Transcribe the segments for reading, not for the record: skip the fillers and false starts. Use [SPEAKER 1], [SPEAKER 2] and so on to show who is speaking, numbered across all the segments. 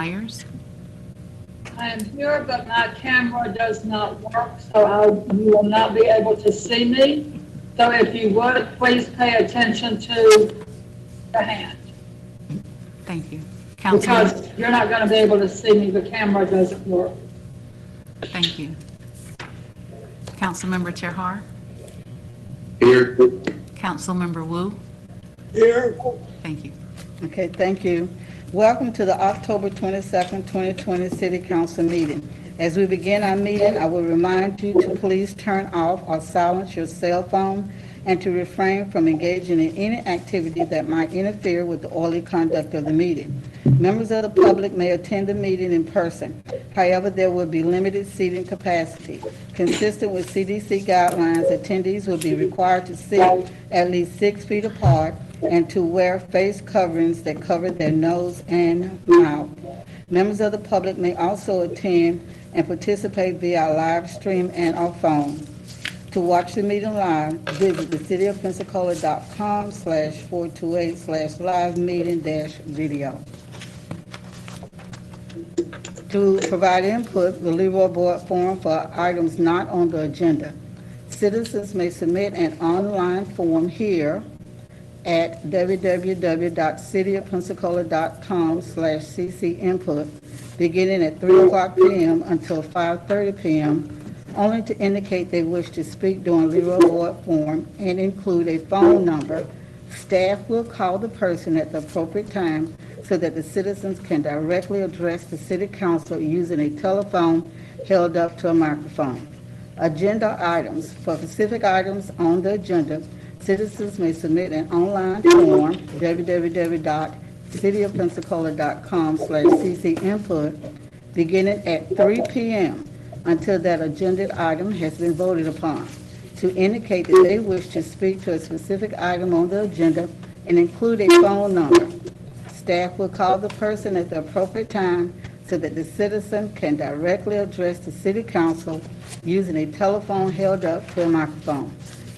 [SPEAKER 1] Myers?
[SPEAKER 2] I am here, but my camera does not work, so you will not be able to see me. So if you would, please pay attention to the hand,
[SPEAKER 1] Thank you. Councilman,
[SPEAKER 2] because you're not going to be able to see me. The camera doesn't work.
[SPEAKER 1] thank you. Councilmember Terhar?
[SPEAKER 3] Here.
[SPEAKER 1] Councilmember Wu?
[SPEAKER 2] Here.
[SPEAKER 1] Thank you.
[SPEAKER 4] Okay, thank you. Welcome to the October 22nd, 2020 City Council meeting. As we begin our meeting, I will remind you to please turn off or silence your cell phone and to refrain from engaging in any activity that might interfere with the orderly conduct of the meeting. Members of the public may attend the meeting in person. However, there will be limited seating capacity. Consistent with CDC guidelines, attendees will be required to sit at least 6 feet apart and to wear face coverings that cover their nose and mouth. Members of the public may also attend and participate via live stream and or phone. To watch the meeting live, visit thecityofpensacola.com/428/live meeting-video. To provide input, the Leroy Board forum for items not on the agenda. Citizens may submit an online form here at www.cityofpensacola.com/cc input beginning at 3 o'clock p.m. until 5:30 p.m. only to indicate they wish to speak during Leroy Board forum and include a phone number. Staff will call the person at the appropriate time so that the citizens can directly address the City Council using a telephone held up to a microphone. Agenda items. For specific items on the agenda, citizens may submit an online form, www.cityofpensacola.com/cc input, beginning at 3 p.m. until that agenda item has been voted upon, to indicate that they wish to speak to a specific item on the agenda and include a phone number. Staff will call the person at the appropriate time so that the citizen can directly address the City Council using a telephone held up to a microphone.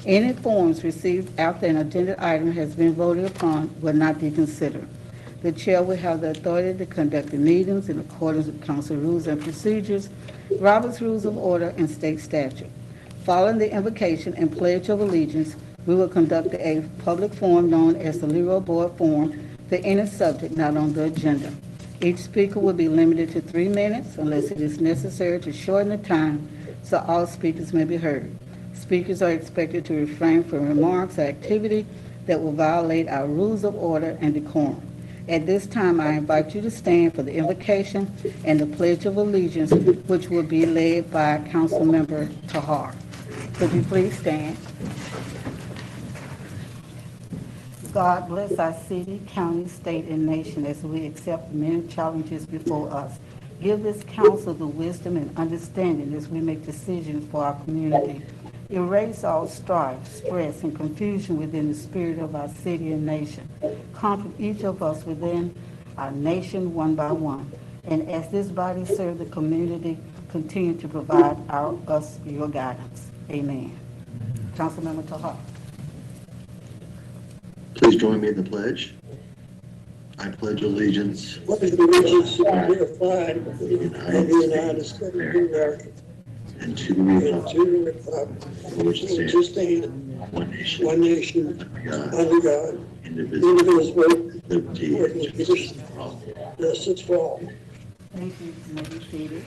[SPEAKER 4] Any forms received after an agenda item has been voted upon will not be considered. The chair will have the authority to conduct the meetings in accordance with council rules and procedures, Robert's Rules of Order, and state statute. Following the invocation and pledge of allegiance, we will conduct a public forum known as the Leroy Board Forum for any subject not on the agenda. Each speaker will be limited to 3 minutes unless it is necessary to shorten the time so all speakers may be heard. Speakers are expected to refrain from remarks or activity that will violate our rules of order and decorum. At this time, I invite you to stand for the invocation and the Pledge of Allegiance, which will be led by Councilmember Tahar. Could you please stand? God bless our city, county, state, and nation as we accept the many challenges before us. Give this council the wisdom and understanding as we make decisions for our community. Erase all strife, stress, and confusion within the spirit of our city and nation. Comfort each of us within our nation one by one. And as this body serve the community, continue to provide us your guidance. Amen. Councilmember Tahar.
[SPEAKER 3] Please join me in the pledge. I pledge allegiance
[SPEAKER 5] Pledge allegiance to the flag
[SPEAKER 3] to
[SPEAKER 5] of
[SPEAKER 3] the
[SPEAKER 5] the United States of America
[SPEAKER 3] and to the
[SPEAKER 5] and
[SPEAKER 3] republic
[SPEAKER 5] to the republic
[SPEAKER 3] for which it
[SPEAKER 5] which
[SPEAKER 3] stands,
[SPEAKER 5] stands
[SPEAKER 3] one
[SPEAKER 5] one
[SPEAKER 3] nation,
[SPEAKER 5] nation,
[SPEAKER 3] under God,
[SPEAKER 5] under God,
[SPEAKER 3] indivisible,
[SPEAKER 5] indivisible,
[SPEAKER 3] liberty
[SPEAKER 5] with
[SPEAKER 3] and justice for all.
[SPEAKER 5] justice for all.
[SPEAKER 4] Thank you. You may be seated.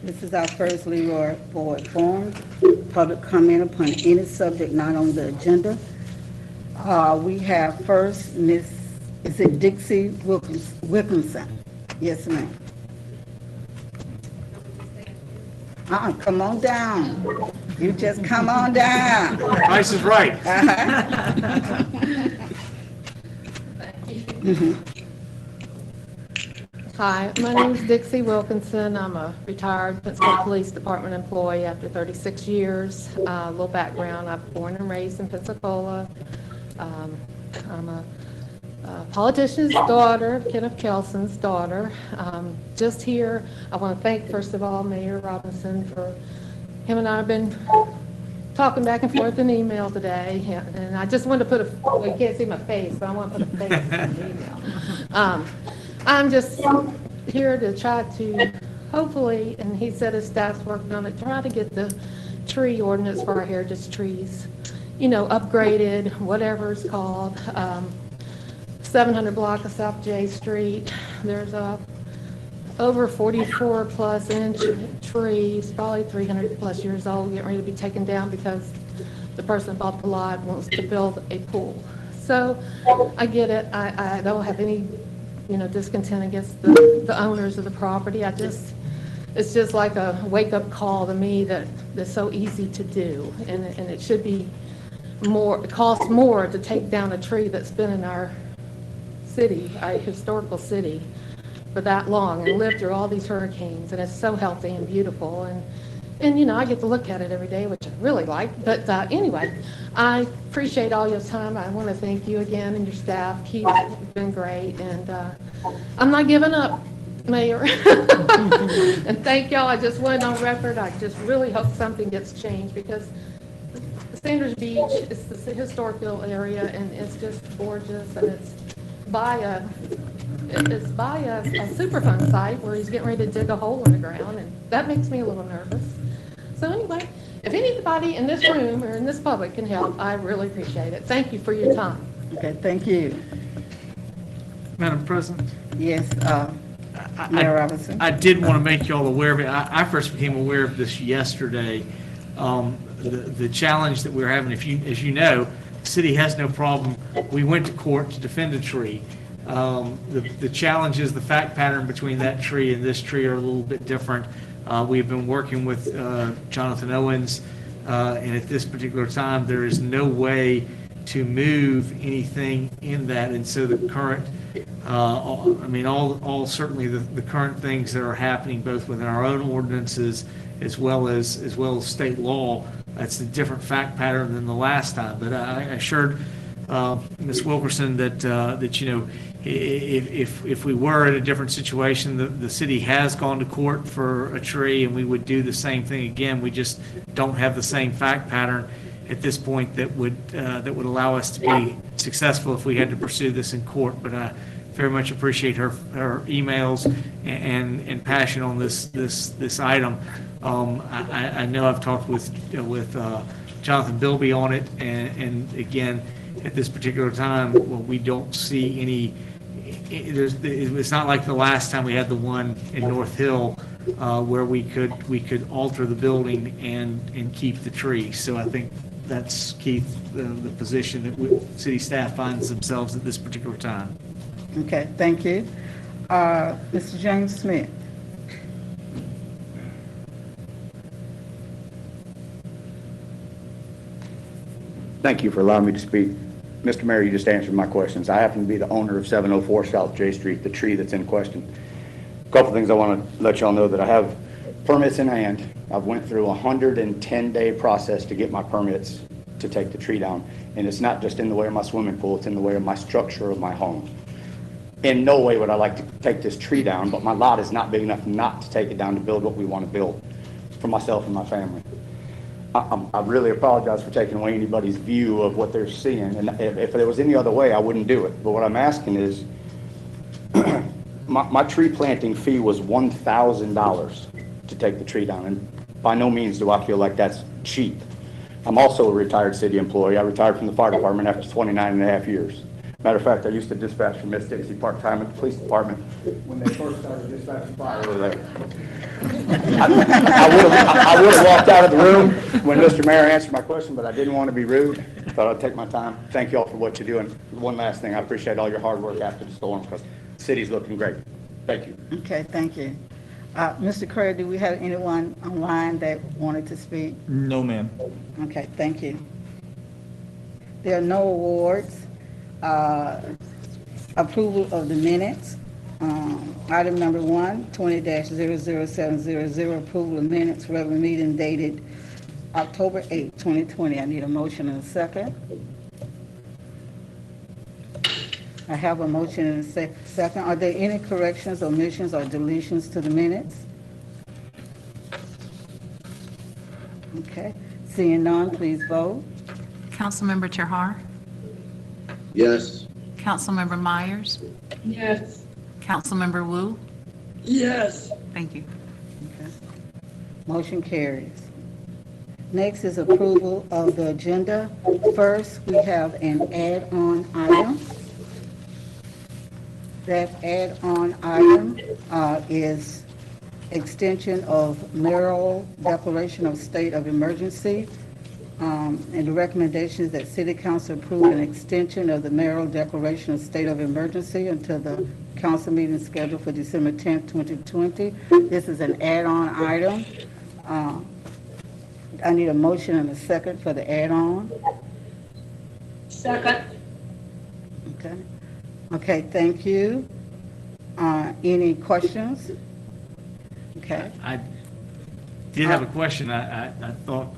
[SPEAKER 4] This is our first Leroy Board forum. Public comment upon any subject not on the agenda. We have first Miss, is it Dixie Wilkinson? Yes, ma'am. Come on down. You just come on down.
[SPEAKER 6] Price is right.
[SPEAKER 7] Hi, my name is Dixie Wilkinson. I'm a retired Pensacola Police Department employee after 36 years. A little background, I was born and raised in Pensacola. I'm a politician's daughter, Kenneth Kelson's daughter. Just here, I want to thank, first of all, Mayor Robinson for, him and I have been talking back and forth in email today, and I just wanted to put well, you can't see my face, but I want to put a face in the email. I'm just here to try to, hopefully, and he said his staff's working on it, try to get the tree ordinance for our heritage trees, upgraded, whatever it's called. 700 block of South J Street. There's over 44 plus inch trees, probably 300 plus years old, getting ready to be taken down because the person that bought the lot wants to build a pool. So I get it. I don't have any, discontent against the owners of the property. It's just like a wake-up call to me that's so easy to do, and it should be more. It costs more to take down a tree that's been in our city, our historical city, for that long and lived through all these hurricanes, and it's so healthy and beautiful, and I get to look at it every day, which I really like. But anyway, I appreciate all your time. I want to thank you again and your staff. Keith, you've been great, and I'm not giving up, Mayor. And thank y'all. I just went on record. I just really hope something gets changed, because Sanders Beach is the historical area, and it's just gorgeous, and it's by a Superfund site where he's getting ready to dig a hole in the ground, and that makes me a little nervous. So anyway, if anybody in this room or in this public can help, I really appreciate it. Thank you for your time.
[SPEAKER 4] Okay, thank you.
[SPEAKER 6] Madam President?
[SPEAKER 4] Yes, Mayor Robinson.
[SPEAKER 6] I did want to make you all aware of it. I first became aware of this yesterday. The challenge that we're having, as you know, the city has no problem. We went to court to defend a tree. The challenge is the fact pattern between that tree and this tree are a little bit different. We've been working with Jonathan Owens, and at this particular time, there is no way to move anything in that. And so the current, all certainly the current things that are happening both within our own ordinances as well as state law, that's a different fact pattern than the last time. But I assured Ms. Wilkerson that if we were in a different situation, the city has gone to court for a tree, and we would do the same thing again. We just don't have the same fact pattern at this point that would allow us to be successful if we had to pursue this in court. But I very much appreciate her emails and passion on this item. I know I've talked with Jonathan Bilby on it, and again, at this particular time, we don't see any. It's not like the last time we had the one in North Hill where we could alter the building and keep the tree. So I think that's, Keith, the position that city staff finds themselves at this particular time.
[SPEAKER 4] Okay, thank you. Mr. James Smith.
[SPEAKER 8] Thank you for allowing me to speak. Mr. Mayor, you just answered my questions. I happen to be the owner of 704 South J Street, the tree that's in question. A couple things I want to let y'all know: that I have permits in hand. I've went through a 110-day process to get my permits to take the tree down. And it's not just in the way of my swimming pool, it's in the way of my structure of my home. In no way would I like to take this tree down, but my lot is not big enough not to take it down to build what we want to build for myself and my family. I really apologize for taking away anybody's view of what they're seeing, and if there was any other way, I wouldn't do it. But what I'm asking is, my tree planting fee was $1,000 to take the tree down, and by no means do I feel like that's cheap. I'm also a retired city employee. I retired from the fire department after 29 and a half years. Matter of fact, I used to dispatch for Miss Dixie part-time at the police department when they first started dispatching fire over there. I would have walked out of the room when Mr. Mayor answered my question, but I didn't want to be rude. Thought I'd take my time. Thank you all for what you do. And one last thing, I appreciate all your hard work after the storm, because the city's looking great. Thank you.
[SPEAKER 4] Okay, thank you. Mr. Curry, do we have anyone online that wanted to speak?
[SPEAKER 9] No, ma'am.
[SPEAKER 4] Okay, thank you. There are no awards. Approval of the minutes. Item number 1, 20-00700, approval of minutes, regular meeting dated October 8, 2020. I need a motion and a second. I have a motion and a second. Are there any corrections, omissions, or deletions to the minutes? Okay, seeing none, please vote.
[SPEAKER 1] Councilmember Terhar,
[SPEAKER 3] Yes.
[SPEAKER 1] Councilmember Myers,
[SPEAKER 2] Yes.
[SPEAKER 1] Councilmember Wu.
[SPEAKER 5] Yes.
[SPEAKER 1] Thank you.
[SPEAKER 4] Okay. Motion carries. Next is approval of the agenda. First, we have an add-on item. That add-on item is extension of mayoral declaration of state of emergency. And the recommendation is that City Council approve an extension of the mayoral declaration of state of emergency until the council meeting scheduled for December 10th, 2020. This is an add-on item. I need a motion and a second for the add-on.
[SPEAKER 2] Second.
[SPEAKER 4] Okay. Okay, thank you. Any questions? Okay,
[SPEAKER 6] I did have a question. I thought,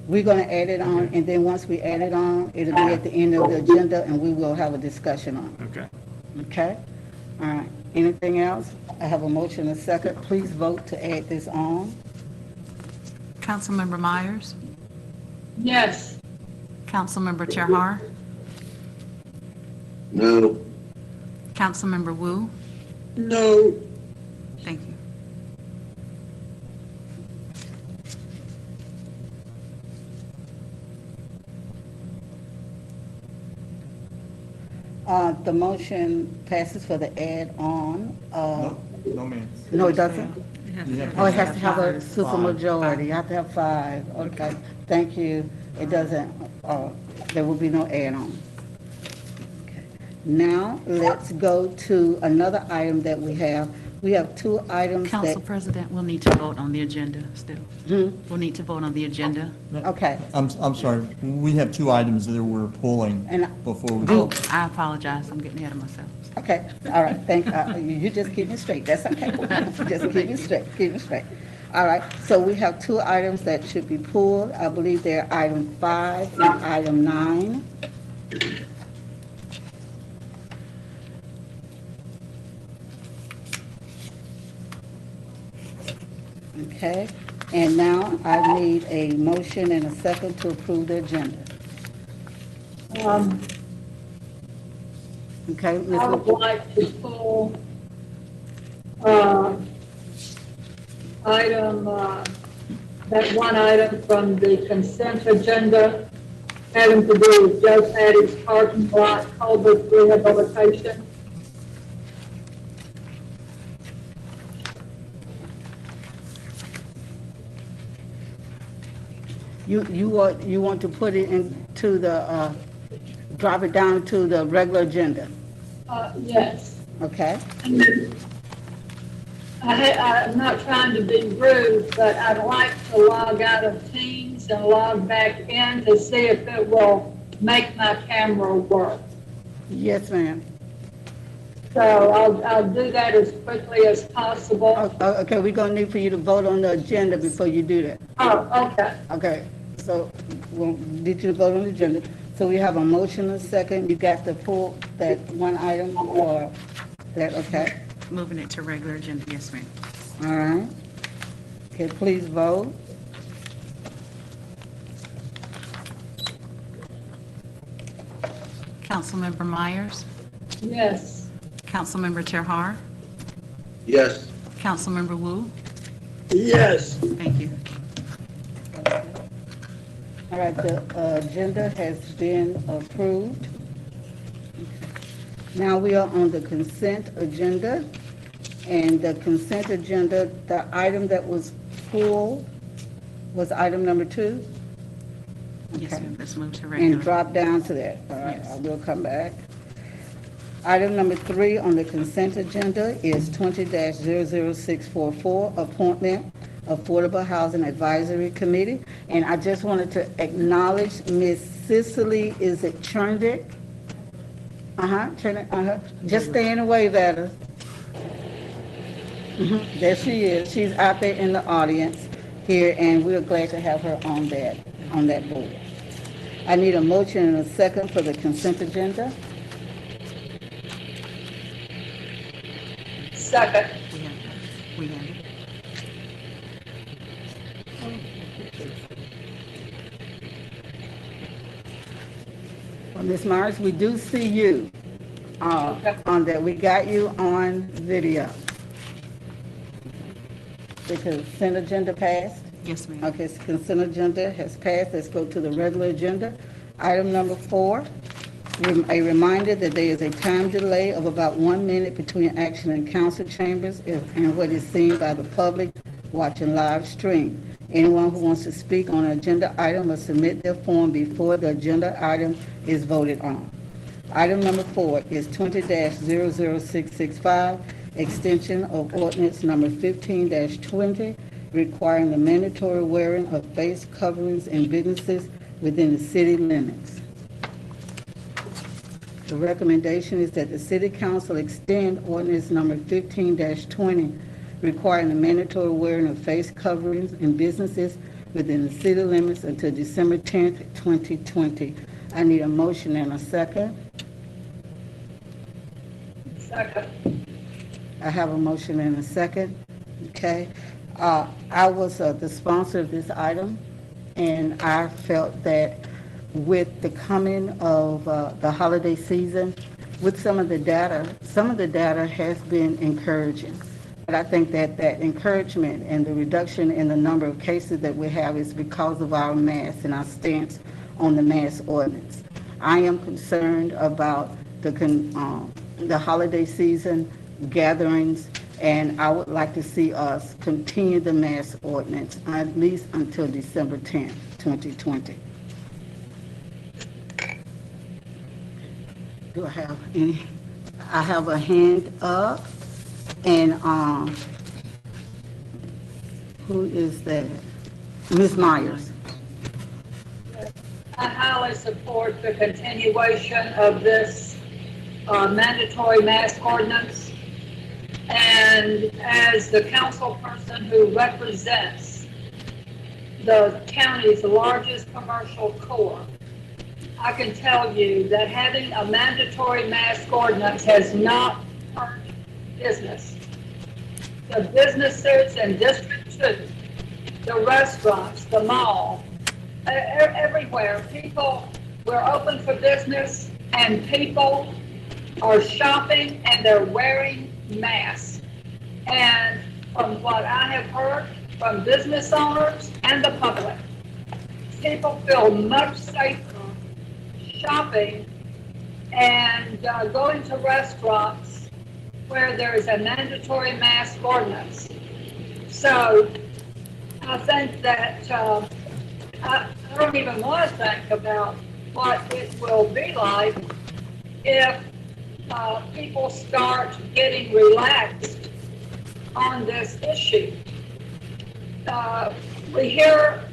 [SPEAKER 4] we're going to add it on, and then once we add it on, it'll be at the end of the agenda, and we will have a discussion on
[SPEAKER 6] okay.
[SPEAKER 4] it. Okay? All right. Anything else? I have a motion and a second. Please vote to add this on.
[SPEAKER 1] Councilmember Myers,
[SPEAKER 2] Yes.
[SPEAKER 1] Councilmember Terhar,
[SPEAKER 3] No.
[SPEAKER 1] Councilmember Wu.
[SPEAKER 5] No.
[SPEAKER 1] Thank you.
[SPEAKER 4] The motion passes for the add-on.
[SPEAKER 9] No, ma'am.
[SPEAKER 4] No, it doesn't?
[SPEAKER 9] have
[SPEAKER 4] Oh, it has to have a supermajority. You have to have 5. Okay, thank you. It doesn't, there will be no add-on. Okay. Now, let's go to another item that we have. We have 2 items that...
[SPEAKER 1] Council President, we'll need to vote on the agenda still. We'll need to vote on the agenda.
[SPEAKER 4] Okay.
[SPEAKER 9] I'm sorry, we have 2 items that we're pulling
[SPEAKER 4] And-
[SPEAKER 9] before we
[SPEAKER 1] Oh,
[SPEAKER 9] vote.
[SPEAKER 1] I apologize. I'm getting ahead of myself.
[SPEAKER 4] Okay, all right, you just keep me straight, that's okay. Just keep me straight. All right, so we have 2 items that should be pulled. I believe they're item 5 and item 9. Okay, and now I need a motion and a second to approve the agenda. Okay, Ms.
[SPEAKER 2] I would like to pull, item, that one item from the consent agenda having to do with Joe Patty's parking lot culvert rehabilitation.
[SPEAKER 4] You want to put it into the, drop it down to the regular agenda,
[SPEAKER 2] Yes.
[SPEAKER 4] okay?
[SPEAKER 2] I'm not trying to be rude, but I'd like to log out of Teams and log back in to see if it will make my camera work.
[SPEAKER 4] Yes, ma'am.
[SPEAKER 2] So I'll do that as quickly as possible.
[SPEAKER 4] Okay, we're gonna need for you to vote on the agenda before you do that.
[SPEAKER 2] Oh, okay.
[SPEAKER 4] Okay, so we'll need you to vote on the agenda. So we have a motion and a second. You got to pull that one item or that, okay?
[SPEAKER 1] Moving it to regular agenda. Yes, ma'am.
[SPEAKER 4] All right. Okay, please vote.
[SPEAKER 1] Councilmember Myers,
[SPEAKER 2] Yes.
[SPEAKER 1] Councilmember Terhar,
[SPEAKER 3] Yes.
[SPEAKER 1] Councilmember Wu.
[SPEAKER 5] Yes.
[SPEAKER 1] Thank you.
[SPEAKER 4] All right, the agenda has been approved. Now we are on the consent agenda. And the consent agenda, the item that was pulled was item number 2.
[SPEAKER 1] Yes,
[SPEAKER 4] Okay.
[SPEAKER 1] ma'am. Let's move to
[SPEAKER 4] And
[SPEAKER 1] regular.
[SPEAKER 4] drop down to that. All right,
[SPEAKER 1] Yes.
[SPEAKER 4] I will come back. Item number 3 on the consent agenda is 20-00644, appointment Affordable Housing Advisory Committee. And I just wanted to acknowledge Miss Cicely, is it Cherndick? Just stay in the way, Vetta. There she is. She's out there in the audience here, and we're glad to have her on that board. I need a motion and a second for the consent agenda.
[SPEAKER 2] Second.
[SPEAKER 1] We have it.
[SPEAKER 4] Well, Ms. Myers, we do see you on that. We got you on video. The consent agenda passed.
[SPEAKER 1] Yes, ma'am.
[SPEAKER 4] Okay, so consent agenda has passed. Let's go to the regular agenda. Item number 4, a reminder that there is a time delay of about 1 minute between action in council chambers and what is seen by the public watching live stream. Anyone who wants to speak on an agenda item must submit their form before the agenda item is voted on. Item number 4 is 20-00665, extension of ordinance number 15-20, requiring the mandatory wearing of face coverings in businesses within the city limits. The recommendation is that the city council extend ordinance number 15-20, requiring the mandatory wearing of face coverings in businesses within the city limits until December 10th, 2020. I need a motion and a second.
[SPEAKER 2] Second.
[SPEAKER 4] I have a motion and a second. Okay. I was the sponsor of this item, and I felt that with the coming of the holiday season, with some of the data has been encouraging. But I think that that encouragement and the reduction in the number of cases that we have is because of our mask and our stance on the mask ordinance. I am concerned about the holiday season gatherings, and I would like to see us continue the mask ordinance at least until December 10th, 2020. Do I have any? I have a hand up, and who is that? Ms. Myers.
[SPEAKER 2] I highly support the continuation of this mandatory mask ordinance. And as the council person who represents the county's largest commercial core, I can tell you that having a mandatory mask ordinance has not hurt business. The businesses in District 2, the restaurants, the mall, everywhere, people, we're open for business, and people are shopping and they're wearing masks. And from what I have heard from business owners and the public, people feel much safer shopping and going to restaurants where there is a mandatory mask ordinance. So I think that I don't even want to think about what it will be like if people start getting relaxed on this issue. We hear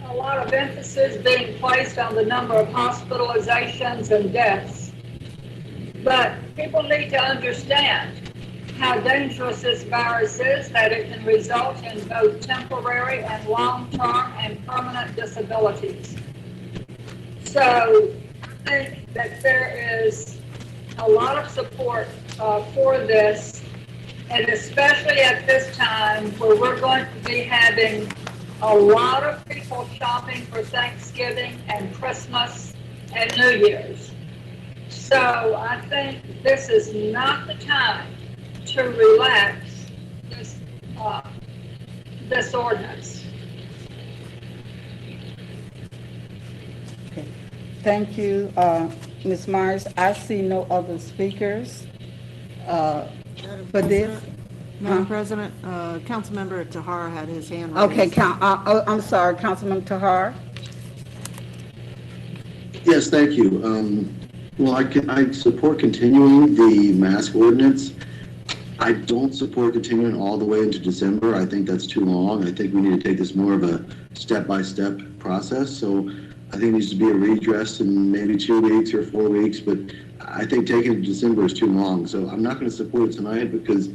[SPEAKER 2] a lot of emphasis being placed on the number of hospitalizations and deaths, but people need to understand how dangerous this virus is, that it can result in both temporary and long-term and permanent disabilities. So I think that there is a lot of support for this, and especially at this time where we're going to be having a lot of people shopping for Thanksgiving and Christmas and New Year's. So I think this is not the time to relax this ordinance.
[SPEAKER 4] Okay. Thank you, Ms. Myers. I see no other speakers for this.
[SPEAKER 1] Madam President, Councilmember Tahar had his hand raised.
[SPEAKER 4] Okay, I'm sorry, Councilman Tahar.
[SPEAKER 3] Yes, thank you. Well, I support continuing the mask ordinance. I don't support continuing all the way into December. I think that's too long. I think we need to take this more of a step-by-step process. So I think it needs to be a redress in maybe 2 weeks or 4 weeks, but I think taking it to December is too long. So I'm not going to support it tonight because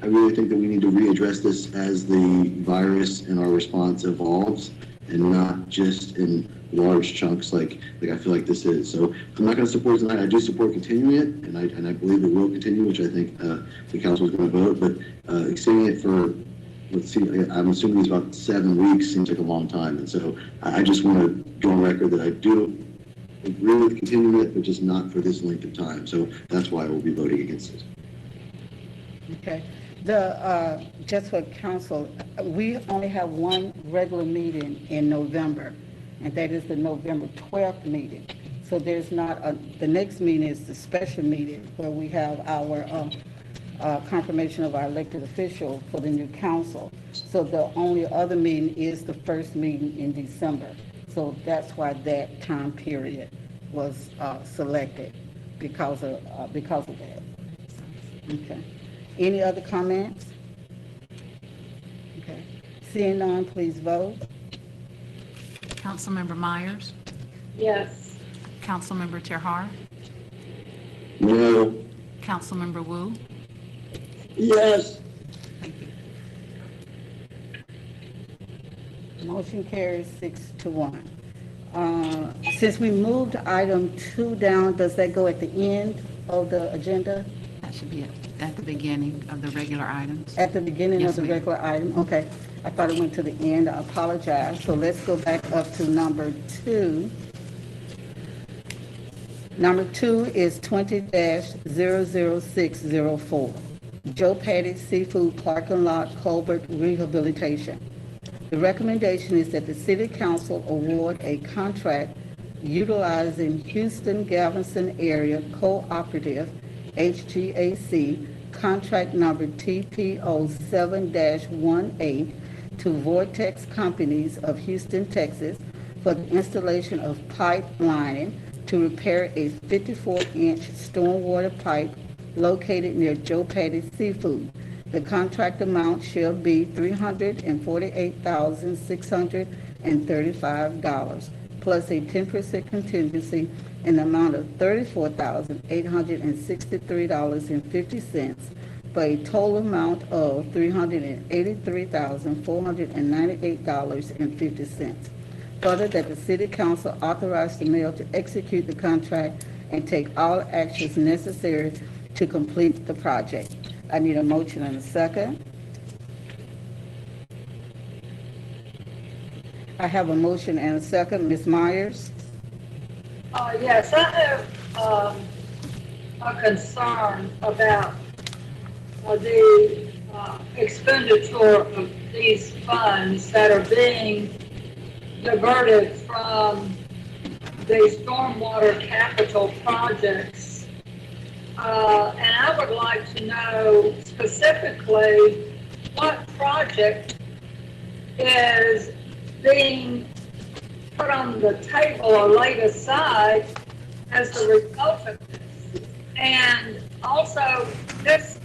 [SPEAKER 3] I really think that we need to readdress this as the virus and our response evolves, and not just in large chunks like I feel like this is. So I'm not going to support it tonight. I do support continuing it, and I believe it will continue, which I think the council is going to vote. But extending it for, let's see, I'm assuming it's about 7 weeks seems like a long time. And so I just want to go on record that I do agree with continuing it, but just not for this length of time. So that's why I will be voting against it.
[SPEAKER 4] Okay. Just for council, we only have one regular meeting in November, and that is the November 12th meeting. So there's not the next meeting is the special meeting where we have our confirmation of our elected official for the new council. So the only other meeting is the first meeting in December. So that's why that time period was selected because of that. Okay. Any other comments? Okay. Seeing none, please vote.
[SPEAKER 1] Councilmember Myers,
[SPEAKER 2] Yes.
[SPEAKER 1] Councilmember Terhar,
[SPEAKER 3] No.
[SPEAKER 1] Councilmember Wu,
[SPEAKER 5] Yes.
[SPEAKER 4] Motion carries 6-1. Since we moved item 2 down, does that go at the end of the agenda?
[SPEAKER 1] that should be at the beginning of the regular items.
[SPEAKER 4] At the beginning
[SPEAKER 1] Yes,
[SPEAKER 4] of the
[SPEAKER 1] ma'am.
[SPEAKER 4] regular item? Okay. I thought it went to the end. I apologize. So let's go back up to number 2. Number 2 is 20-00604. Joe Patty Seafood Parking Lot Culvert Rehabilitation. The recommendation is that the City Council award a contract utilizing Houston Galveston Area Cooperative, HGAC, contract number TPO 7-18 to Vortex Companies of Houston, Texas, for the installation of pipe lining to repair a 54-inch stormwater pipe located near Joe Patty Seafood. The contract amount shall be $348,635, plus a 10% contingency in the amount of $34,863.50, for a total amount of $383,498.50. Further, that the City Council authorize the mayor to execute the contract and take all actions necessary to complete the project. I need a motion and a second. I have a motion and a second. Ms. Myers?
[SPEAKER 2] Yes, I have a concern about the expenditure of these funds that are being diverted from the stormwater capital projects. And I would like to know specifically what project is being put on the table or laid aside as the result of this. And also, this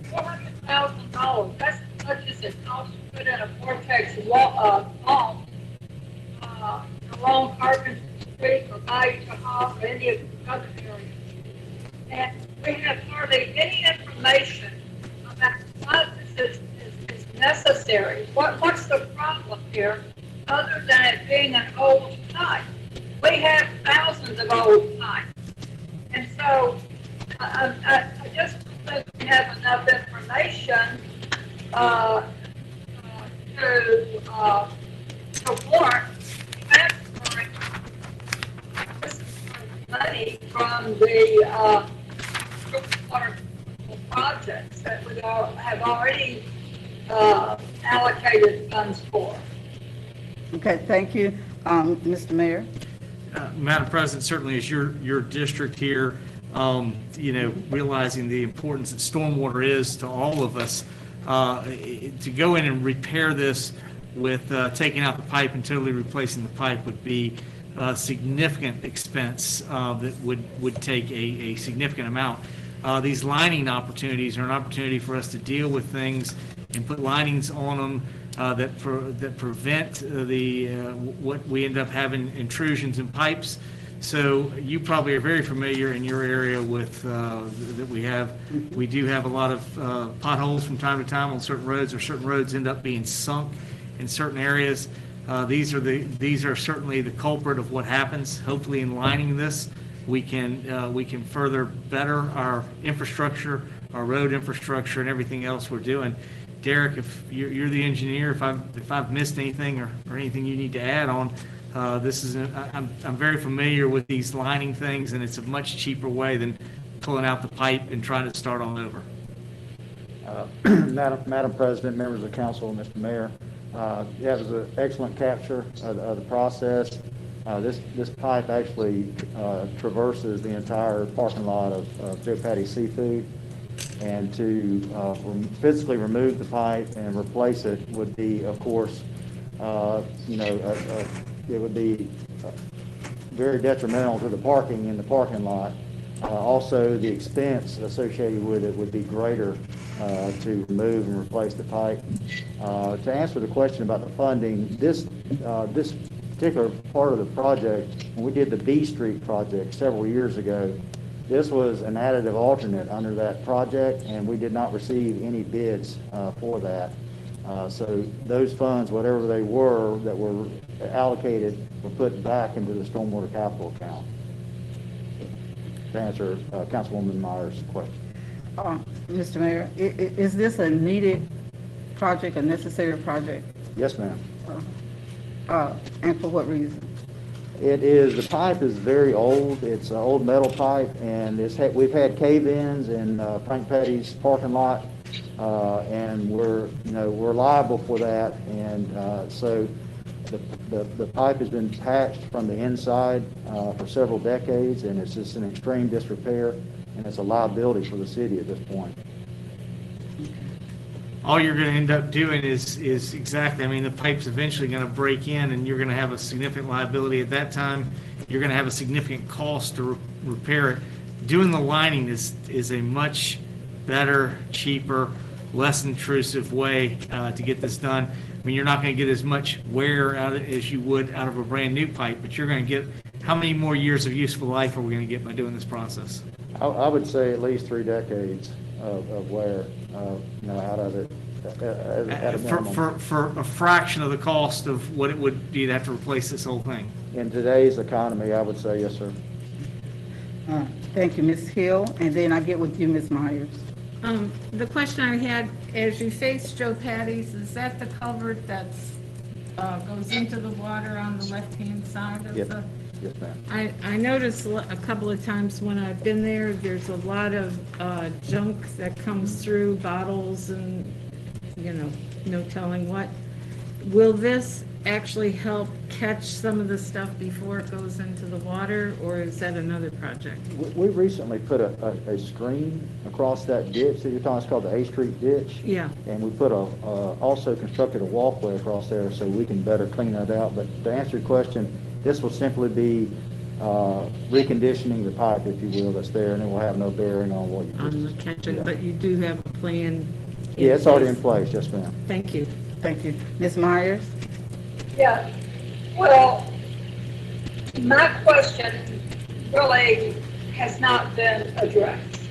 [SPEAKER 2] $400,000, that's as much as it costs to put in a vortex vault along Carpenter Street or Bayou Tahoe or any of the other areas. And we have hardly any information about why this is necessary. What's the problem here, other than it being an old pipe? We have thousands of old pipes. And so I just don't think we have enough information to support transferring this money from the water projects that we have already allocated funds for.
[SPEAKER 4] Okay, thank you. Mr. Mayor?
[SPEAKER 6] Madam President, certainly as your district here, realizing the importance that stormwater is to all of us, to go in and repair this with taking out the pipe and totally replacing the pipe would be a significant expense that would take a significant amount. These lining opportunities are an opportunity for us to deal with things and put linings on them that prevent what we end up having intrusions in pipes. So you probably are very familiar in your area with that we do have a lot of potholes from time to time on certain roads, or certain roads end up being sunk in certain areas. These are certainly the culprit of what happens. Hopefully, in lining this, we can further better our infrastructure, our road infrastructure, and everything else we're doing. Derek, if you're the engineer, if I've missed anything or anything you need to add on, I'm very familiar with these lining things, and it's a much cheaper way than pulling out the pipe and trying to start all over.
[SPEAKER 10] Madam President, members of the council, Mr. Mayor, that was an excellent capture of the process. This pipe actually traverses the entire parking lot of Joe Patty Seafood, and to physically remove the pipe and replace it would be, of course, it would be very detrimental to the parking in the parking lot. Also, the expense associated with it would be greater to remove and replace the pipe. To answer the question about the funding, this particular part of the project, when we did the B Street project several years ago, this was an additive alternate under that project, and we did not receive any bids for that. So those funds, whatever they were that were allocated, were put back into the stormwater capital account. To answer Councilwoman Myers' question.
[SPEAKER 4] Mr. Mayor, is this a needed project, a necessary project?
[SPEAKER 10] Yes, ma'am.
[SPEAKER 4] And for what reason?
[SPEAKER 10] The pipe is very old. It's an old metal pipe, and we've had cave-ins in Frank Petty's parking lot, and we're liable for that. And so the pipe has been patched from the inside for several decades, and it's just in extreme disrepair, and it's a liability for the city at this point.
[SPEAKER 6] All you're going to end up doing is exactly, I mean, the pipe's eventually going to break in, and you're going to have a significant liability at that time. You're going to have a significant cost to repair it. Doing the lining is a much better, cheaper, less intrusive way to get this done. I mean, you're not going to get as much wear out of it as you would out of a brand new pipe, but you're going to get, how many more years of useful life are we going to get by doing this process?
[SPEAKER 10] I would say at least 3 decades of wear, out of it. At a minimum.
[SPEAKER 6] For a fraction of the cost of what it would be to have to replace this whole thing.
[SPEAKER 10] In today's economy, I would say yes, sir.
[SPEAKER 4] Thank you, Ms. Hill, and then I get with you, Ms. Myers.
[SPEAKER 11] The question I had, as you face Joe Patty's, is that the culvert that's goes into the water on the left-hand side of the?
[SPEAKER 10] Yes, ma'am.
[SPEAKER 11] I noticed a couple of times when I've been there, there's a lot of junk that comes through, bottles and, no telling what. Will this actually help catch some of the stuff before it goes into the water, or is that another project?
[SPEAKER 10] We recently put a screen across that ditch that you're talking, it's called the A Street ditch.
[SPEAKER 11] Yeah.
[SPEAKER 10] And we put also constructed a walkway across there so we can better clean that out. But to answer your question, this will simply be reconditioning the pipe, if you will, that's there, and it will have no bearing on what you
[SPEAKER 11] On the catching, but you do have a plan?
[SPEAKER 10] Yeah, it's already in place, yes, ma'am.
[SPEAKER 11] Thank you.
[SPEAKER 4] Thank you. Ms. Myers?
[SPEAKER 2] Yeah, well, my question really has not been addressed.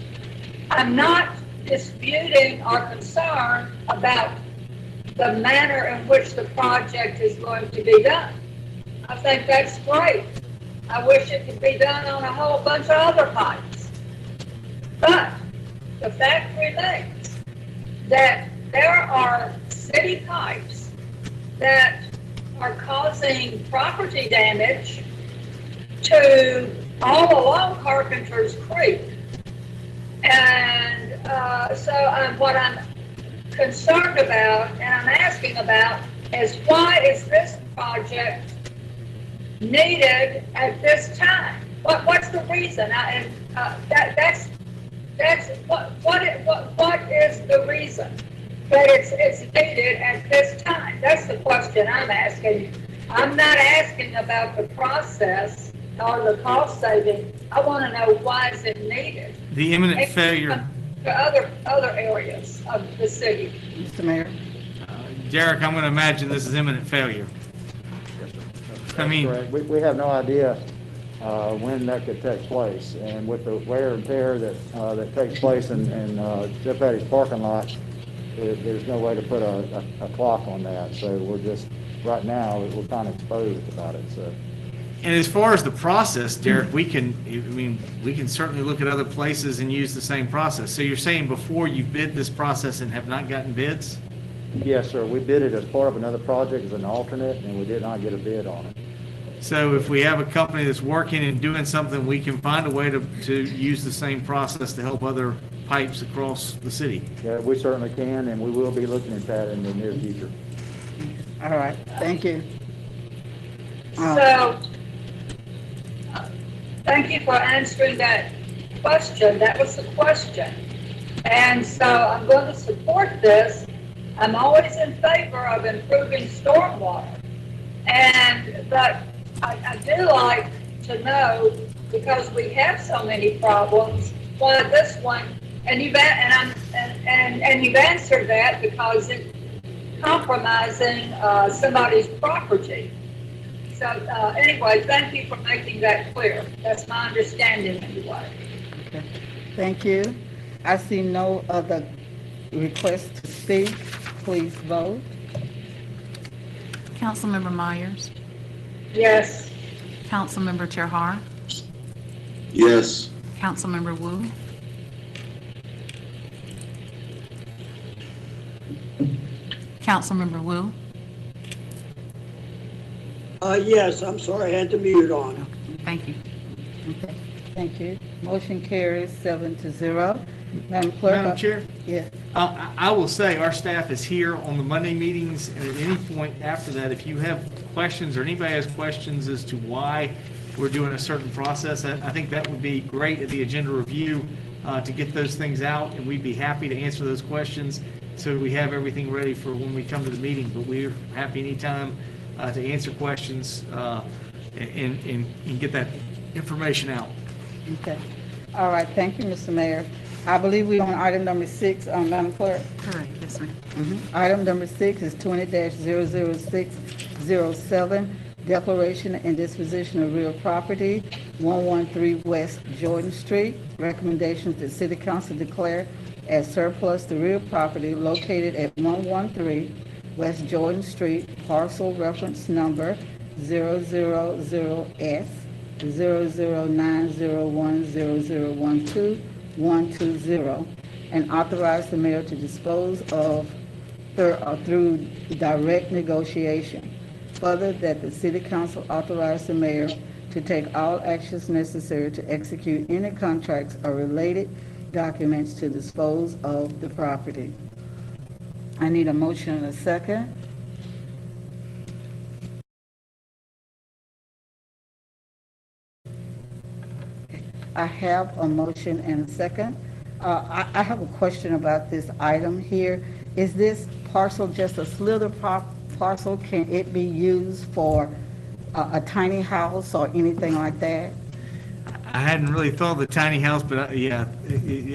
[SPEAKER 2] I'm not disputing or concerned about the manner in which the project is going to be done. I think that's great. I wish it could be done on a whole bunch of other pipes. But the fact remains that there are city pipes that are causing property damage to all along Carpenter's Creek. And what I'm concerned about and I'm asking about is, why is this project needed at this time? What's the reason? What is the reason that it's needed at this time? That's the question I'm asking. I'm not asking about the process or the cost saving. I want to know, why is it needed?
[SPEAKER 6] The imminent failure.
[SPEAKER 2] To other areas of the city.
[SPEAKER 4] Mr. Mayor?
[SPEAKER 6] Derek, I'm going to imagine this is imminent failure. I mean,
[SPEAKER 10] correct. We have no idea when that could take place, and with the wear and tear that takes place in Jeff Patty's parking lot, there's no way to put a clock on that. So we're just right now, we're kind of exposed about it, so.
[SPEAKER 6] And as far as the process, Derek, we can certainly look at other places and use the same process. So you're saying before you bid this process and have not gotten bids?
[SPEAKER 10] Yes, sir, we bid it as part of another project as an alternate, and we did not get a bid on it.
[SPEAKER 6] So if we have a company that's working and doing something, we can find a way to use the same process to help other pipes across the city.
[SPEAKER 10] Yeah, we certainly can, and we will be looking at that in the near future.
[SPEAKER 4] All right, thank you.
[SPEAKER 2] So, thank you for answering that question. That was the question. And so I'm going to support this. I'm always in favor of improving stormwater. But I do like to know, because we have so many problems, why this one, and you've answered that because it's compromising somebody's property. So anyway, thank you for making that clear. That's my understanding anyway.
[SPEAKER 4] Okay. Thank you. I see no other requests to speak. Please vote.
[SPEAKER 1] Councilmember Myers,
[SPEAKER 2] Yes.
[SPEAKER 1] Councilmember Terhar,
[SPEAKER 3] Yes.
[SPEAKER 1] Councilmember Wu, Councilmember Wu,
[SPEAKER 5] Yes, I'm sorry, I had the mute on.
[SPEAKER 1] thank you.
[SPEAKER 4] Okay, thank you. Motion carries 7-0. Madam Clerk?
[SPEAKER 6] Madam Chair?
[SPEAKER 4] Yeah.
[SPEAKER 6] I will say, our staff is here on the Monday meetings, and at any point after that, if you have questions or anybody has questions as to why we're doing a certain process, I think that would be great at the agenda review to get those things out, and we'd be happy to answer those questions so we have everything ready for when we come to the meeting. But we're happy anytime to answer questions and get that information out.
[SPEAKER 4] Okay. All right, thank you, Mr. Mayor. I believe we're on item number 6, Madam Clerk.
[SPEAKER 1] Correct, yes, ma'am.
[SPEAKER 4] Item number 6 is 20-00607, declaration and disposition of real property, 113 West Jordan Street. Recommendations that City Council declare as surplus the real property located at 113 West Jordan Street, parcel reference number 000S 009010012, and authorize the mayor to dispose of through direct negotiation. Further, that the city council authorize the mayor to take all actions necessary to execute any contracts or related documents to dispose of the property. I need a motion and a second. I have a motion and a second. I have a question about this item here. Is this parcel just a slither parcel? Can it be used for a tiny house or anything like that?
[SPEAKER 6] I hadn't really thought of the tiny house, but I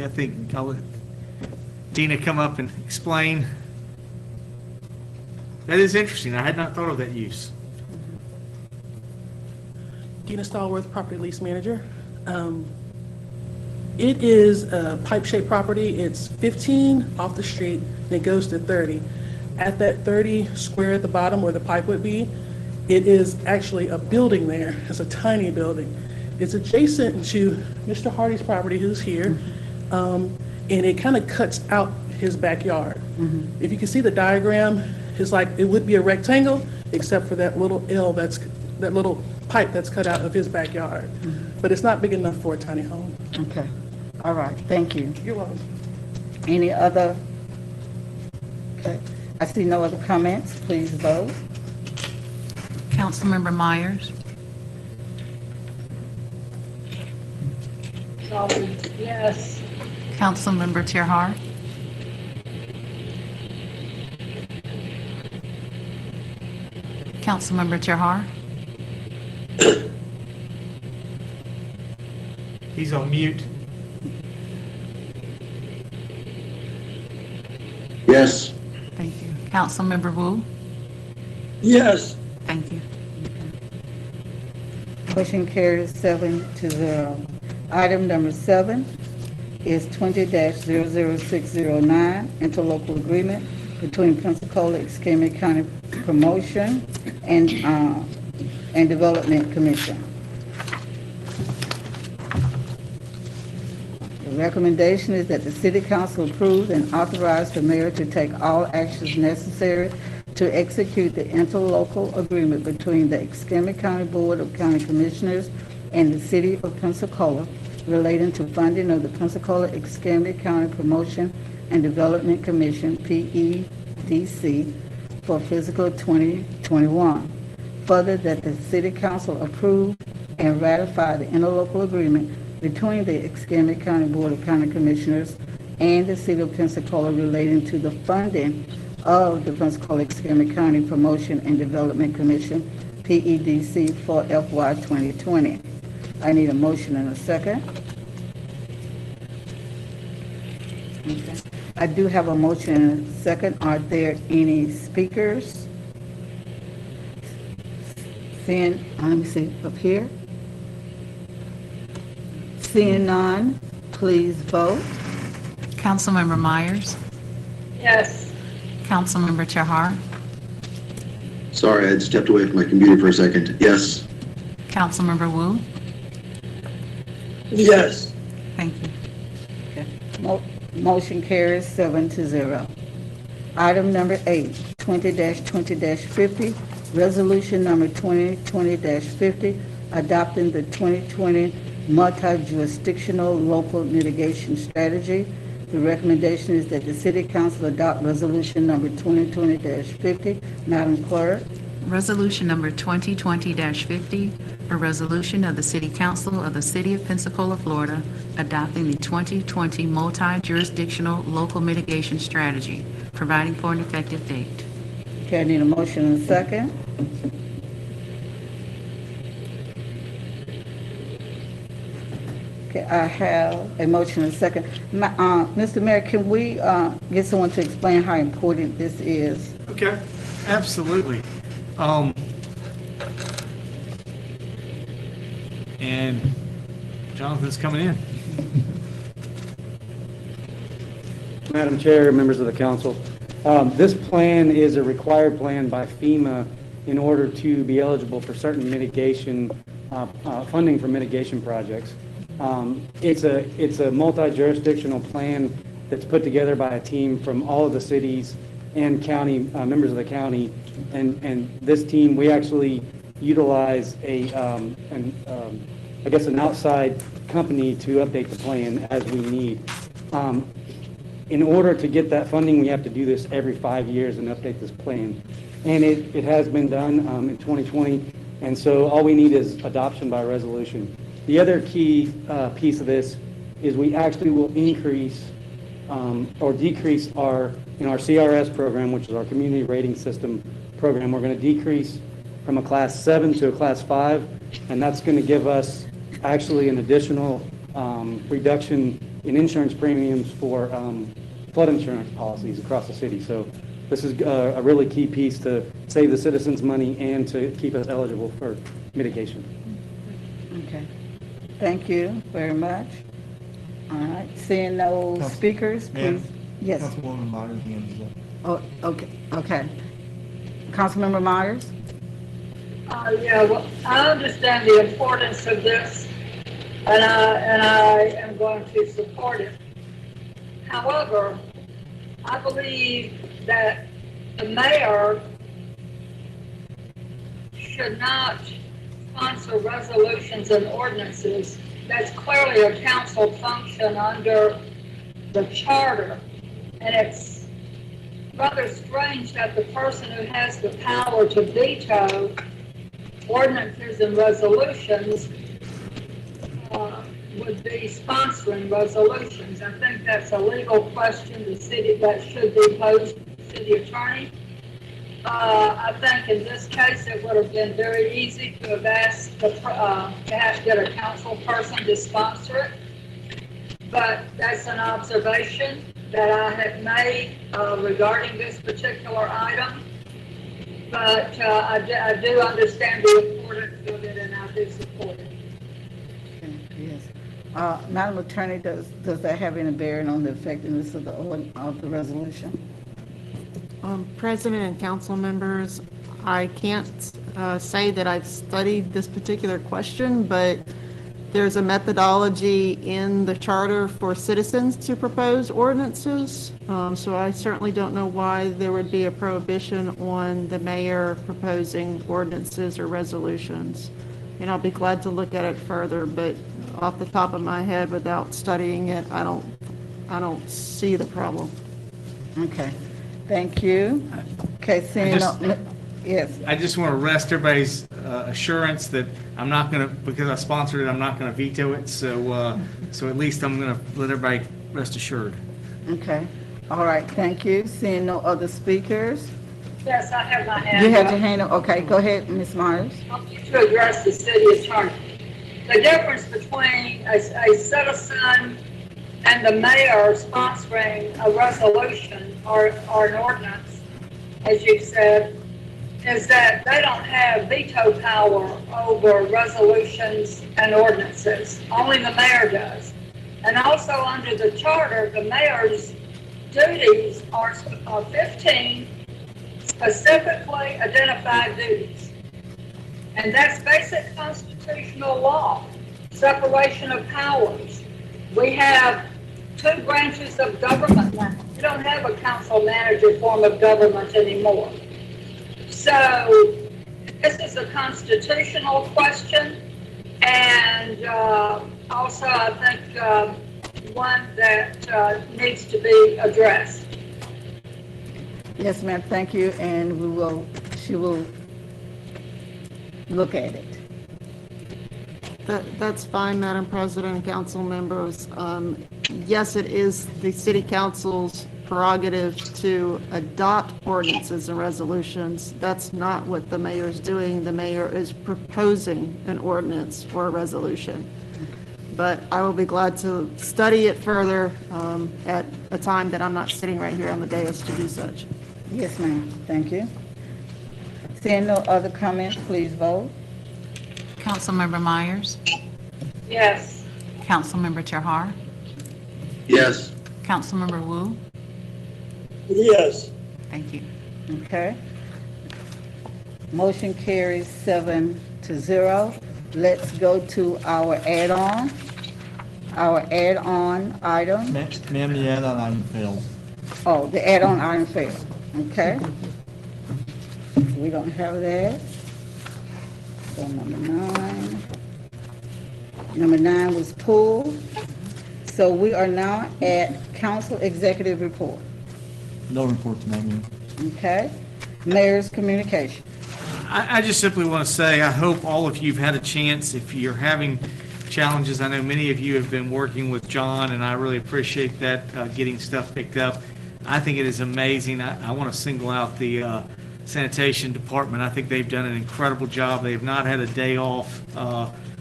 [SPEAKER 6] think I'll let Dina come up and explain. That is interesting. I had not thought of that use.
[SPEAKER 12] Dina Stallworth, property lease manager. It is a pipe-shaped property. It's 15 off the street, and it goes to 30. At that 30 square at the bottom where the pipe would be, it is actually a building there. It's a tiny building. It's adjacent to Mr. Hardy's property, who's here, and it kind of cuts out his backyard. If you can see the diagram, it's like it would be a rectangle, except for that little that little pipe that's cut out of his backyard. But it's not big enough for a tiny home.
[SPEAKER 4] Okay. All right. Thank you.
[SPEAKER 12] You're welcome.
[SPEAKER 4] Any other? Okay. I see no other comments. Please vote.
[SPEAKER 1] Councilmember Myers,
[SPEAKER 2] Yes.
[SPEAKER 1] Councilmember Terhar, Councilmember Terhar,
[SPEAKER 6] He's on mute.
[SPEAKER 3] Yes.
[SPEAKER 1] thank you. Councilmember Wu,
[SPEAKER 5] Yes,
[SPEAKER 1] thank you.
[SPEAKER 4] Motion carries 7-0. Item number 7 is 20-00609, interlocal agreement between Pensacola, Escambia County Promotion and Development Commission. The recommendation is that the City Council approve and authorize the mayor to take all actions necessary to execute the interlocal agreement between the Escambia County Board of County Commissioners and the City of Pensacola relating to funding of the Pensacola Escambia County Promotion and Development Commission, PEDC, for fiscal 2021. Further, that the City Council approve and ratify the interlocal agreement between the Escambia County Board of County Commissioners and the City of Pensacola relating to the funding of the Pensacola Escambia County Promotion and Development Commission, PEDC, for FY 2020. I need a motion and a second. Okay. I do have a motion and a second. Are there any speakers? Seeing, let me see, up here. Seeing none, please vote.
[SPEAKER 1] Councilmember Myers,
[SPEAKER 2] Yes.
[SPEAKER 1] Councilmember Chahar,
[SPEAKER 3] Sorry, I stepped away from my computer for a second. Yes.
[SPEAKER 1] Councilmember Wu.
[SPEAKER 5] Yes.
[SPEAKER 1] Thank you.
[SPEAKER 4] Motion carries 7-0. Item number 8, 20-20-50, resolution number 2020-50, adopting the 2020 multi-jurisdictional local mitigation strategy. The recommendation is that the City Council adopt resolution number 2020-50. Madam Clerk.
[SPEAKER 1] Resolution number 2020-50, a resolution of the City Council of the City of Pensacola, Florida, adopting the 2020 multi-jurisdictional local mitigation strategy, providing for an effective date.
[SPEAKER 4] Okay, I need a motion and a second. Okay, I have a motion and a second. Mr. Mayor, can we get someone to explain how important this is?
[SPEAKER 6] Okay, absolutely. And Jonathan's coming in.
[SPEAKER 13] Madam Chair, members of the council, this plan is a required plan by FEMA in order to be eligible for certain mitigation, funding for mitigation projects. It's a multi-jurisdictional plan that's put together by a team from all of the cities and county, members of the county. And this team, we actually utilize I guess an outside company to update the plan as we need. In order to get that funding, we have to do this every 5 years and update this plan. And it has been done in 2020, and so all we need is adoption by resolution. The other key piece of this is we actually will increase or decrease in our CRS program, which is our community rating system program. We're going to decrease from a class 7 to a class 5, and that's going to give us actually an additional reduction in insurance premiums for flood insurance policies across the city. So this is a really key piece to save the citizens money and to keep us eligible for mitigation.
[SPEAKER 4] Okay. Thank you very much. All right, seeing no speakers,
[SPEAKER 9] Ma'am,
[SPEAKER 4] please. Yes.
[SPEAKER 9] Councilwoman Myers, hand is up.
[SPEAKER 4] Oh, okay. Councilmember Myers?
[SPEAKER 2] Yeah, well, I understand the importance of this, and I am going to support it. However, I believe that the mayor should not sponsor resolutions and ordinances. That's clearly a council function under the charter, and it's rather strange that the person who has the power to veto ordinances and resolutions would be sponsoring resolutions. I think that's a legal question that should be posed to the city attorney. I think in this case it would have been very easy to have asked to get a council person to sponsor it, but that's an observation that I have made regarding this particular item. But I do understand the importance of it, and I do support it.
[SPEAKER 4] Yes. Madam Attorney, does that have any bearing on the effectiveness of the resolution?
[SPEAKER 11] President and council members,
[SPEAKER 14] I can't say that I've studied this particular question, but there's a methodology in the charter for citizens to propose ordinances. So I certainly don't know why there would be a prohibition on the mayor proposing ordinances or resolutions. And I'll be glad to look at it further, but off the top of my head, without studying it, I don't see the problem.
[SPEAKER 4] Okay, thank you. Okay, seeing, yes,
[SPEAKER 6] I just want to rest everybody's assurance that I'm not going to, because I sponsored it, I'm not going to veto it. So at least I'm going to let everybody rest assured.
[SPEAKER 4] okay. All right, thank you. Seeing no other speakers.
[SPEAKER 2] Yes, I have my hand
[SPEAKER 4] You have
[SPEAKER 2] up.
[SPEAKER 4] your hand up. Okay, go ahead, Ms. Myers.
[SPEAKER 2] To address the city attorney. The difference between a citizen and the mayor sponsoring a resolution or an ordinance, as you said, is that they don't have veto power over resolutions and ordinances. Only the mayor does. And also under the charter, the mayor's duties are 15 specifically identified duties. And that's basic constitutional law, separation of powers. We have 2 branches of government now. We don't have a council manager form of government anymore. So this is a constitutional question, and also I think one that needs to be addressed.
[SPEAKER 4] Yes, ma'am, thank you, and she will look at it.
[SPEAKER 14] That's fine, Madam President and council members. Yes, it is the city council's prerogative to adopt ordinances and resolutions. That's not what the mayor is doing. The mayor is proposing an ordinance or a resolution. But I will be glad to study it further at a time that I'm not sitting right here on the dais to do such.
[SPEAKER 4] Yes, ma'am, thank you. Seeing no other comments, please vote.
[SPEAKER 1] Councilmember Myers,
[SPEAKER 2] Yes.
[SPEAKER 1] Councilmember Terhar,
[SPEAKER 3] Yes.
[SPEAKER 1] Councilmember Wu.
[SPEAKER 5] Yes.
[SPEAKER 1] Thank you.
[SPEAKER 4] Okay. Motion carries 7-0. Let's go to our add-on. Our add-on item.
[SPEAKER 9] Ma'am, the add-on item failed.
[SPEAKER 4] Oh, the add-on item failed. Okay. We don't have that. So number 9. Number 9 was pulled. So we are now at council executive report.
[SPEAKER 9] No report tonight, ma'am.
[SPEAKER 4] Okay. Mayor's communication.
[SPEAKER 6] I just simply want to say, I hope all of you have had a chance. If you're having challenges, I know many of you have been working with John, and I really appreciate that, getting stuff picked up. I think it is amazing. I want to single out the sanitation department. I think they've done an incredible job. They have not had a day off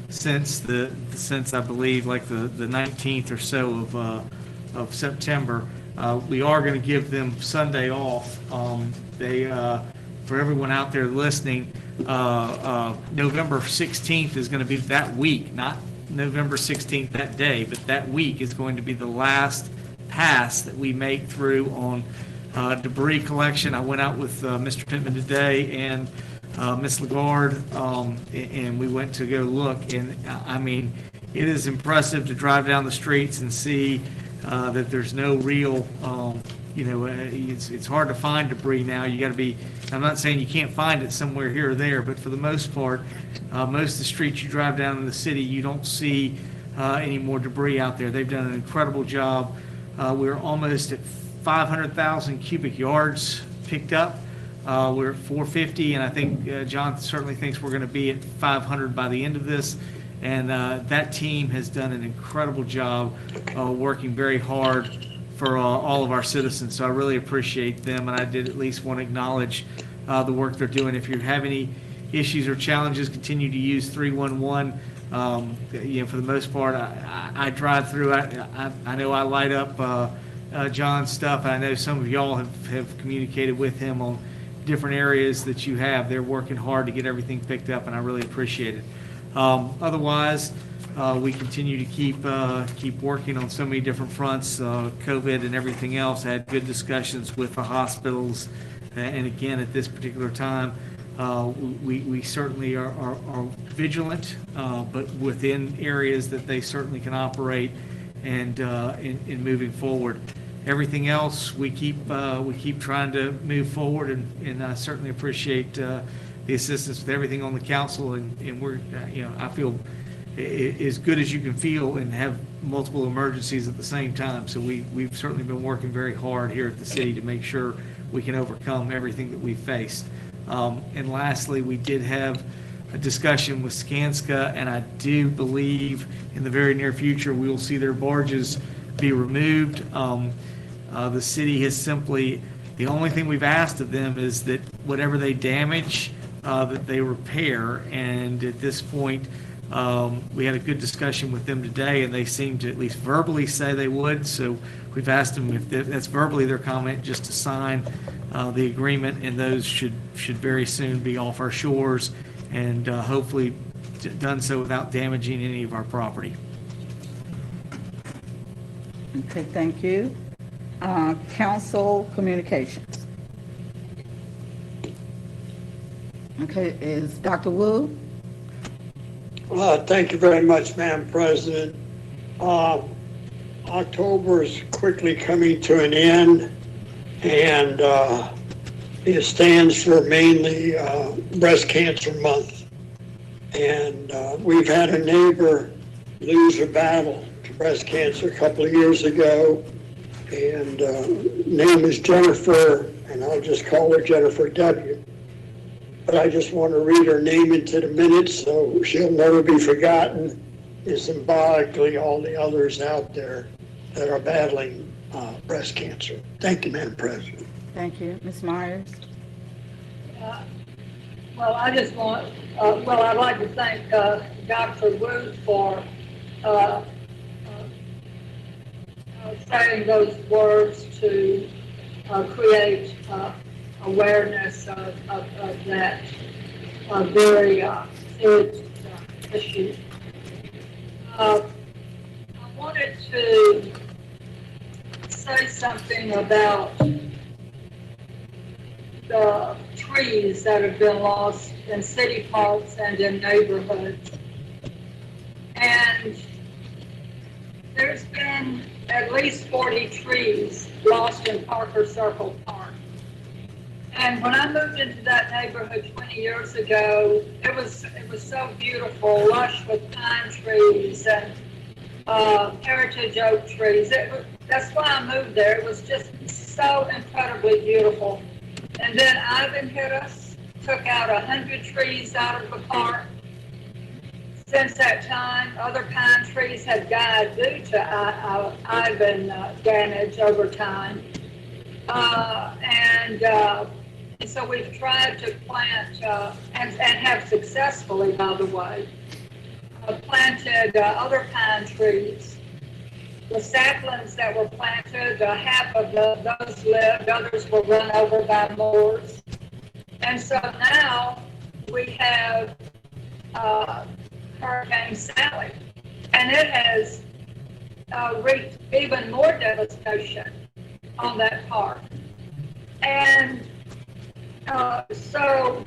[SPEAKER 6] since I believe like the 19th or so of September. We are going to give them Sunday off. For everyone out there listening, November 16th is going to be that week, not November 16th that day, but that week is going to be the last pass that we make through on debris collection. I went out with Mr. Pittman today and Ms. Lagarde, and we went to go look, and I mean, it is impressive to drive down the streets and see that there's no real, it's hard to find debris now. You got to be, I'm not saying you can't find it somewhere here or there, but for the most part, most of the streets you drive down in the city, you don't see any more debris out there. They've done an incredible job. We're almost at 500,000 cubic yards picked up. We're at 450, and I think John certainly thinks we're going to be at 500 by the end of this. And that team has done an incredible job working very hard for all of our citizens. So I really appreciate them, and I did at least want to acknowledge the work they're doing. If you have any issues or challenges, continue to use 311. For the most part, I drive through. I know I light up John's stuff. I know some of y'all have communicated with him on different areas that you have. They're working hard to get everything picked up, and I really appreciate it. Otherwise, we continue to keep working on so many different fronts, COVID and everything else. I had good discussions with the hospitals, and again, at this particular time, We certainly are vigilant, but within areas that they certainly can operate and in moving forward. Everything else, we keep trying to move forward, and I certainly appreciate the assistance with everything on the council, and we're, I feel as good as you can feel and have multiple emergencies at the same time. So we've certainly been working very hard here at the city to make sure we can overcome everything that we've faced. And lastly, we did have a discussion with Skanska, and I do believe in the very near future we will see their barges be removed. The city has simply, the only thing we've asked of them is that whatever they damage, that they repair. And at this point, we had a good discussion with them today, and they seem to at least verbally say they would. So we've asked them if that's verbally their comment, just to sign the agreement, and those should very soon be off our shores, and hopefully done so without damaging any of our property.
[SPEAKER 4] Okay, thank you. Council communications. Okay, is Dr. Wu?
[SPEAKER 5] Thank you very much, Madam President. October is quickly coming to an end, and it stands for mainly Breast Cancer Month. And we've had a neighbor lose a battle to breast cancer a couple of years ago, and name is Jennifer, and I'll just call her Jennifer W. But I just want to read her name into the minutes so she'll never be forgotten, and symbolically all the others out there that are battling breast cancer. Thank you, Madam President.
[SPEAKER 4] Thank you. Ms. Myers?
[SPEAKER 2] Well, I just want, I'd like to thank Dr. Wu for saying those words to create awareness of that very serious issue. I wanted to say something about the trees that have been lost in city parks and in neighborhoods. And there's been at least 40 trees lost in Parker Circle Park. And when I moved into that neighborhood 20 years ago, it was so beautiful, lush with pine trees and heritage oak trees. That's why I moved there. It was just so incredibly beautiful. And then Ivan hit us, took out 100 trees out of the park. Since that time, other pine trees have died due to Ivan damage over time. And so we've tried to plant, and have successfully, by the way, planted other pine trees. The saplings that were planted, half of those lived, others were run over by moors. And so now we have Hurricane Sally, and it has wreaked even more devastation on that park. And so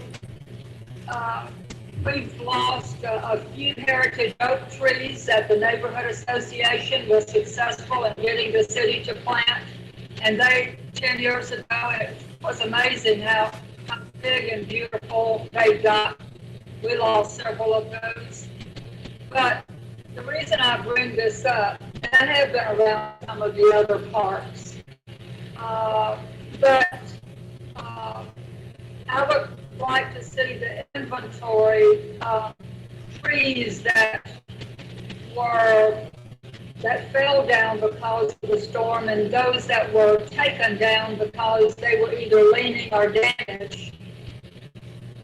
[SPEAKER 2] we've lost a few heritage oak trees that the neighborhood association was successful in getting the city to plant. And 10 years ago, it was amazing how big and beautiful they got. We lost several of those. But the reason I bring this up, and I have been around some of the other parks, but I would like to see the inventory of trees that fell down because of the storm, and those that were taken down because they were either leaning or damaged.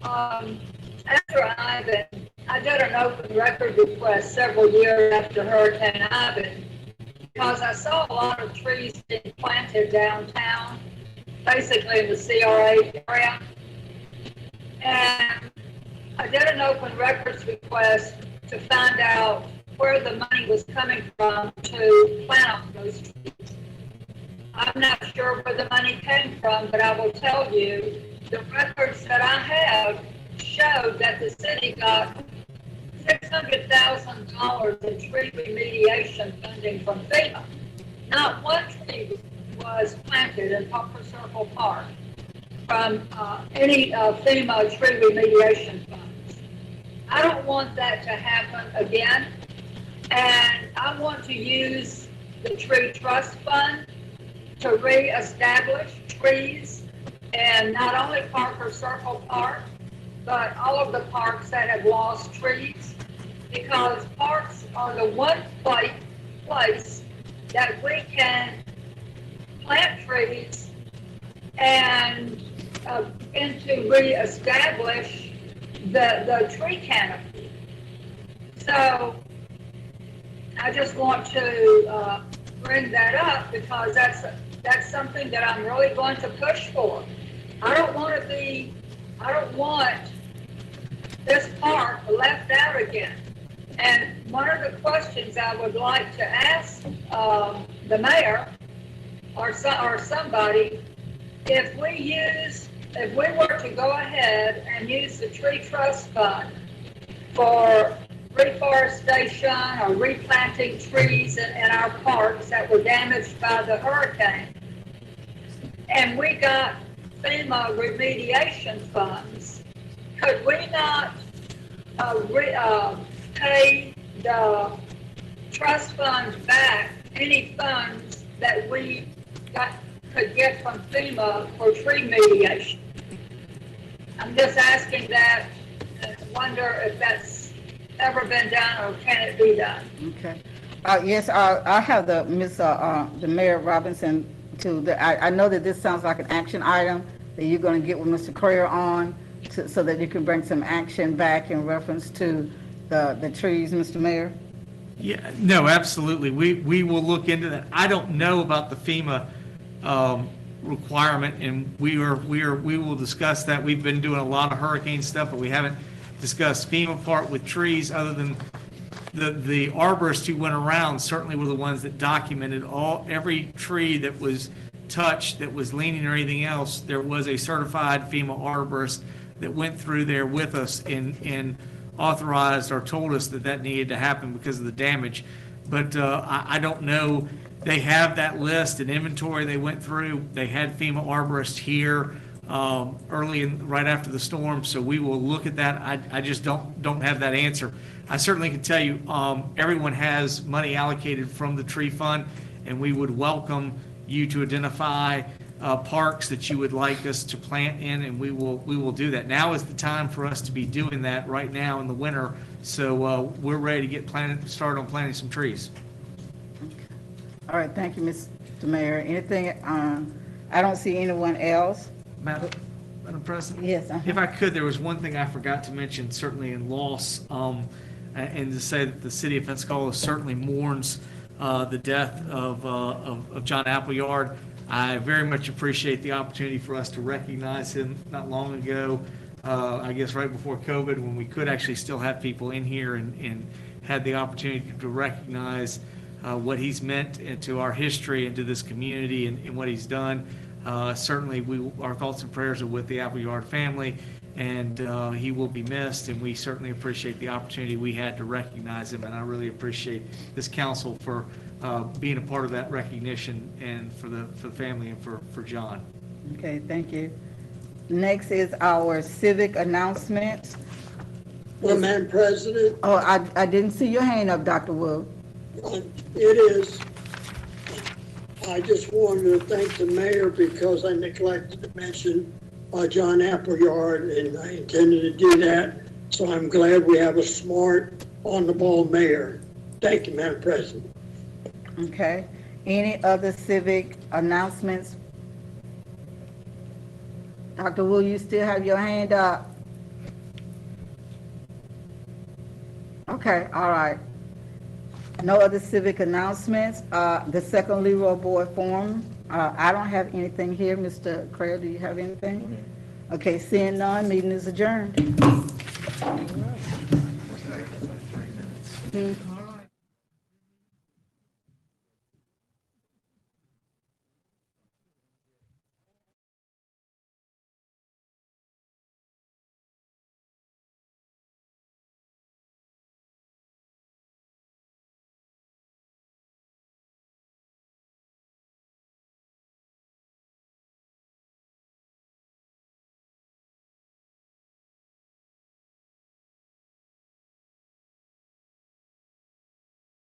[SPEAKER 2] After Ivan, I did an open record request several years after Hurricane Ivan, because I saw a lot of trees being planted downtown, basically in the CRA area. And I did an open records request to find out where the money was coming from to plant those trees. I'm not sure where the money came from, but I will tell you the records that I have showed that the city got $600,000 in tree remediation funding from FEMA. Not one tree was planted in Poplar Circle Park from any FEMA tree remediation funds. I don't want that to happen again, and I want to use the tree trust fund to reestablish trees in not only Parker Circle Park, but all of the parks that have lost trees, because parks are the one place that we can plant trees and to reestablish the tree canopy. So I just want to bring that up because that's something that I'm really going to push for. I don't want this park left out again. And one of the questions I would like to ask the mayor or somebody, if we were to go ahead and use the tree trust fund for reforestation or replanting trees in our parks that were damaged by the hurricane, and we got FEMA remediation funds, could we not pay the trust funds back any funds that we could get from FEMA for tree mediation? I'm just asking that and wonder if that's ever been done or can it be done?
[SPEAKER 4] Okay. Yes, I have the Mayor Robinson I know that this sounds like an action item that you're going to get with Mr. Courier on so that you can bring some action back in reference to the trees, Mr. Mayor.
[SPEAKER 6] Yeah, no, absolutely. We will look into that. I don't know about the FEMA requirement, and we will discuss that. We've been doing a lot of hurricane stuff, but we haven't discussed FEMA part with trees, other than the arborists who went around certainly were the ones that documented every tree that was touched, that was leaning or anything else. There was a certified FEMA arborist that went through there with us and authorized or told us that needed to happen because of the damage. But I don't know. They have that list and inventory they went through. They had FEMA arborists here right after the storm, so we will look at that. I just don't have that answer. I certainly can tell you everyone has money allocated from the tree fund, and we would welcome you to identify parks that you would like us to plant in, and we will do that. Now is the time for us to be doing that right now in the winter, so we're ready to get started on planting some trees.
[SPEAKER 4] All right, thank you, Mr. Mayor. Anything, I don't see anyone else.
[SPEAKER 6] Madam President?
[SPEAKER 4] Yes.
[SPEAKER 6] If I could, there was one thing I forgot to mention, certainly in loss, and to say that the city of Pensacola certainly mourns the death of John Appleyard. I very much appreciate the opportunity for us to recognize him not long ago, I guess right before COVID, when we could actually still have people in here and had the opportunity to recognize what he's meant to our history and to this community and what he's done. Certainly, our thoughts and prayers are with the Appleyard family, and he will be missed, and we certainly appreciate the opportunity we had to recognize him, and I really appreciate this council for being a part of that recognition and for the family and for John.
[SPEAKER 4] Okay, thank you. Next is our civic announcements.
[SPEAKER 5] Well, Madam President,
[SPEAKER 4] Oh, I didn't see your hand up, Dr. Wu.
[SPEAKER 5] it is. I just wanted to thank the mayor because I neglected to mention John Appleyard, and I intended to do that. So I'm glad we have a smart, on-the-ball mayor. Thank you, Madam President.
[SPEAKER 4] Okay. Any other civic announcements? Dr. Wu, you still have your hand up? Okay, all right. No other civic announcements. The second Leroy Board Forum, I don't have anything here. Mr. Craig, do you have anything? Okay, seeing none, meeting is adjourned.